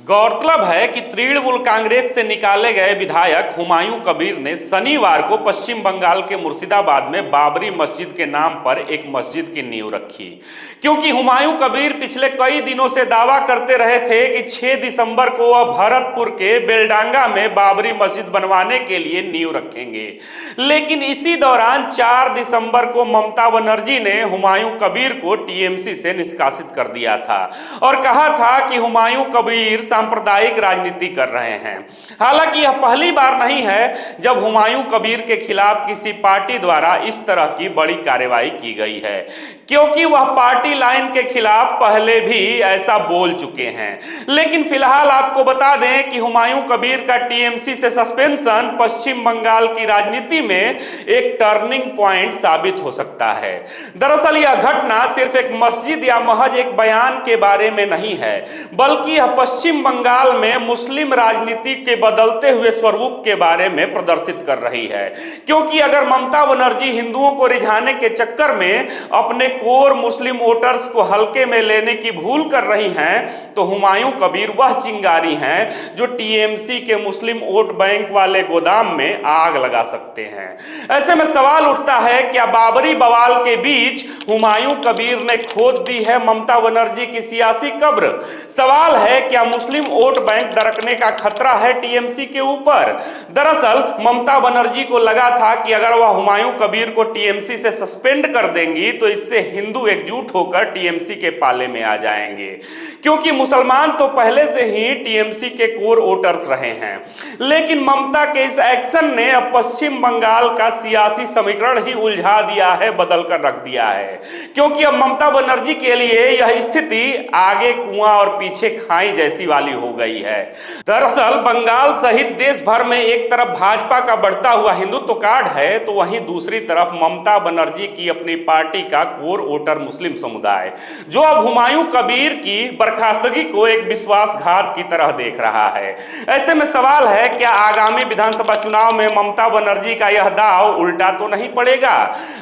गौरतलब है कि तृणमूल कांग्रेस से निकाले गए विधायक हुमायूं कबीर ने शनिवार को पश्चिम बंगाल के मुर्शिदाबाद में बाबरी मस्जिद के नाम पर एक मस्जिद की नींव रखी। क्योंकि हुमायूं कबीर पिछले कई दिनों से दावा करते रहे थे कि 6 दिसंबर को वह भरतपुर के बेलडांगा में बाबरी मस्जिद बनवाने के लिए नींव रखेंगे, लेकिन इसी दौरान 4 दिसंबर को ममता बनर्जी ने हुमायूं कबीर को टीएमसी से निष्कासित कर दिया था और कहा था कि हुमायूं कबीर सांप्रदायिक राजनीति कर रहे हैं। हालांकि यह पहली बार नहीं है जब हुमायूं कबीर के खिलाफ किसी पार्टी द्वारा इस तरह की बड़ी कार्रवाई की गई है, क्योंकि वह पार्टी लाइन के खिलाफ पहले भी ऐसा बोल चुके हैं। लेकिन फिलहाल आपको बता दें कि हुमायूं कबीर का टीएमसी से सस्पेंशन पश्चिम बंगाल की राजनीति में एक टर्निंग पॉइंट साबित हो सकता है। दरअसल यह घटना सिर्फ एक मस्जिद या महज एक बयान के बारे में नहीं है, बल्कि यह पश्चिम बंगाल में मुस्लिम राजनीति के बदलते हुए स्वरूप के बारे में प्रदर्शित कर रही है। क्योंकि अगर ममता बनर्जी हिंदुओं को रिझाने के चक्कर में अपने कोर मुस्लिम वोटर्स को हल्के में लेने की भूल कर रही हैं, तो हुमायूं कबीर वह चिंगारी हैं जो टीएमसी के मुस्लिम वोट बैंक वाले गोदाम में आग लगा सकते हैं। ऐसे में सवाल उठता है, क्या बाबरी बवाल के बीच हुमायूं कबीर ने खोद दी है ममता बनर्जी की सियासी कब्र? सवाल है, क्या मुस्लिम वोट बैंक दरकने का खतरा है टीएमसी के ऊपर? दरअसल ममता बनर्जी को लगा था कि अगर वह हुमायूं कबीर को टीएमसी से सस्पेंड कर देंगी तो इससे हिंदू एकजुट होकर टीएमसी के पाले में आ जाएंगे, क्योंकि मुसलमान तो पहले से ही टीएमसी के कोर वोटर्स रहे हैं। लेकिन ममता के इस एक्शन ने अब पश्चिम बंगाल का सियासी समीकरण ही उलझा दिया है, बदल कर रख दिया है। क्योंकि अब ममता बनर्जी के लिए यह स्थिति आगे कुआं और पीछे खाई जैसी वाली हो गई है। दरअसल बंगाल सहित देश भर में एक तरफ भाजपा का बढ़ता हुआ हिंदुत्व कार्ड है, तो वहीं दूसरी तरफ ममता बनर्जी की अपनी पार्टी का कोर वोटर मुस्लिम समुदाय, जो अब हुमायूं कबीर की बर्खास्तगी को एक विश्वासघात की तरह देख रहा है। ऐसे में सवाल है, क्या आगामी विधानसभा चुनाव में ममता बनर्जी का यह दांव उल्टा तो नहीं पड़ेगा?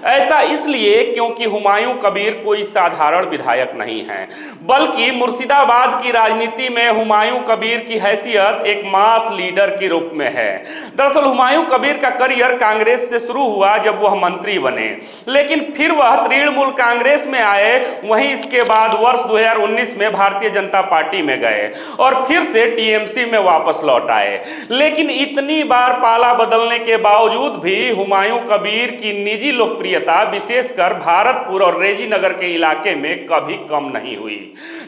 ऐसा इसलिए क्योंकि हुमायूं कबीर कोई साधारण विधायक नहीं है, बल्कि मुर्शिदाबाद की राजनीति में हुमायूं कबीर की हैसियत एक मास लीडर के रूप में है। दरअसल हुमायूं कबीर का करियर कांग्रेस से शुरू हुआ जब वह मंत्री बने, लेकिन फिर वह तृणमूल कांग्रेस में आए। वहीं इसके बाद वर्ष 2019 में भारतीय जनता पार्टी में गए और फिर से टीएमसी में वापस लौट आए। लेकिन इतनी बार पाला बदलने के बावजूद भी हुमायूं कबीर की निजी लोकप्रियता विशेषकर भारतपुर और रेजीनगर के इलाके में कभी कम नहीं हुई।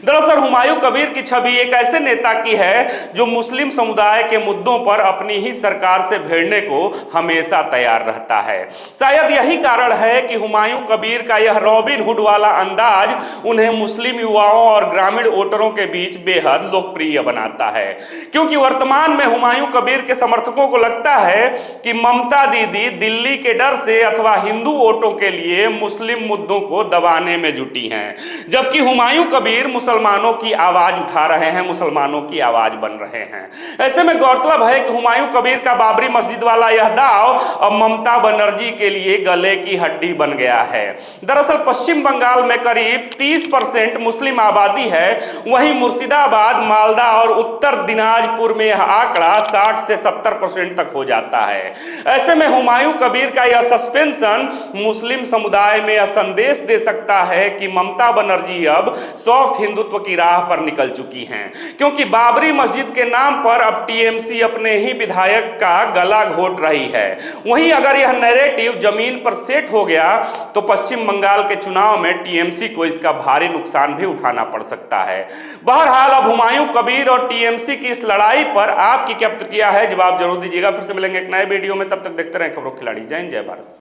दरअसल हुमायूं कबीर की छवि एक ऐसे नेता की है जो मुस्लिम समुदाय के मुद्दों पर अपनी ही सरकार से भिड़ने को हमेशा तैयार रहता है। शायद यही कारण है कि हुमायूं कबीर का यह रॉबिन हुड वाला अंदाज उन्हें मुस्लिम युवाओं और ग्रामीण वोटरों के बीच बेहद लोकप्रिय बनाता है। क्योंकि वर्तमान में हुमायूं कबीर के समर्थकों को लगता है कि ममता दीदी दिल्ली के डर से अथवा हिंदू वोटों के लिए मुस्लिम मुद्दों को दबाने में जुटी हैं, जबकि हुमायूं कबीर मुसलमानों की आवाज उठा रहे हैं, मुसलमानों की आवाज बन रहे हैं। ऐसे में गौरतलब है कि हुमायूं कबीर का बाबरी मस्जिद वाला यह दांव अब ममता बनर्जी के लिए गले की हड्डी बन गया है। दरअसल पश्चिम बंगाल में करीब 30% मुस्लिम आबादी है, वहीं मुर्शिदाबाद, मालदा और उत्तर दिनाजपुर में यह आंकड़ा 60 से 70% तक हो जाता है। ऐसे में हुमायूं कबीर का यह सस्पेंशन मुस्लिम समुदाय में यह संदेश दे सकता है कि ममता बनर्जी अब सॉफ्ट हिंदुत्व की राह पर निकल चुकी हैं, क्योंकि बाबरी मस्जिद के नाम पर अब टीएमसी अपने ही विधायक का गला घोट रही है। वहीं अगर यह नैरेटिव जमीन पर सेट हो गया तो पश्चिम बंगाल के चुनाव में टीएमसी को इसका भारी नुकसान भी उठाना पड़ सकता है। बहरहाल अब हुमायूं कबीर और टीएमसी की इस लड़ाई पर आपकी क्या प्रतिक्रिया है? जवाब जरूर दीजिएगा। फिर से मिलेंगे एक नए वीडियो में, तब तक देखते रहें खबरों खिलाड़ी। जय हिंद, जय भारत।